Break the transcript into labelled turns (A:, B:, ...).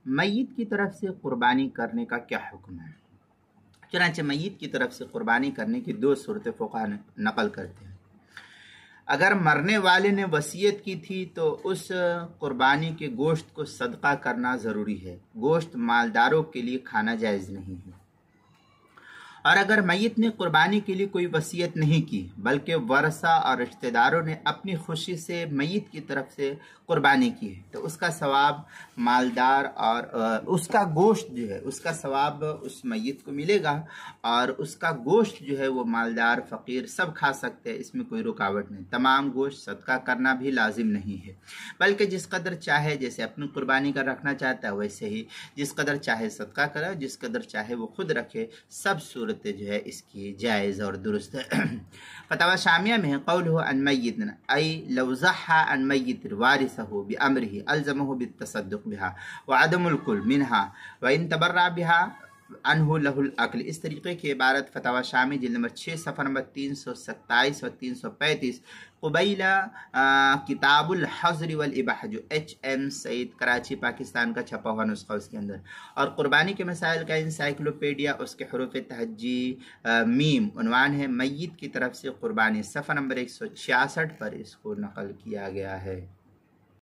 A: میت کی طرف سے قربانی کرنے کا کیا حکم ہے؟ چنانچہ میت کی طرف سے قربانی کرنے کی دو صورتیں فقہا نقل کرتے ہیں۔ اگر مرنے والے نے وصیت کی تھی تو اس قربانی کے گوشت کو صدقہ کرنا ضروری ہے، گوشت مالداروں کے لیے کھانا جائز نہیں ہے۔ اور اگر میت نے قربانی کے لیے کوئی وصیت نہیں کی بلکہ ورثہ اور رشتہ داروں نے اپنی خوشی سے میت کی طرف سے قربانی کی ہے تو اس کا ثواب مالدار اور اس کا گوشت جو ہے اس کا ثواب اس میت کو ملے گا، اور اس کا گوشت جو ہے وہ مالدار فقیر سب کھا سکتے ہیں، اس میں کوئی رکاوٹ نہیں۔ تمام گوشت صدقہ کرنا بھی لازم نہیں ہے، بلکہ جس قدر چاہے، جیسے اپنی قربانی کا رکھنا چاہتا ہے ویسے ہی جس قدر چاہے صدقہ کرے، جس قدر چاہے وہ خود رکھے، سب صورتیں جو ہے اس کی جائز اور درست ہے۔ فتاوی شامیہ میں ہے قولہ عن میت ای لو ضحى عن میت وارثه بامرہ الزمہ بالتصدق بها وعدم الکل منها وان تبرع بها عنہ لہ الاکل۔ اس طریقے کی عبارت فتاوی شامی جلد نمبر 6 صفحہ نمبر 327 اور 335 قبیل کتاب الحظر والاباحہ جو HM سعید کراچی پاکستان کا چھپا ہوا نسخہ اس کے اندر، اور قربانی کے مسائل کا انسائکلوپیڈیا اس کے حروف تہجی میم عنوان ہے میت کی طرف سے قربانی، صفحہ نمبر 166 پر اس کو نقل کیا گیا ہے۔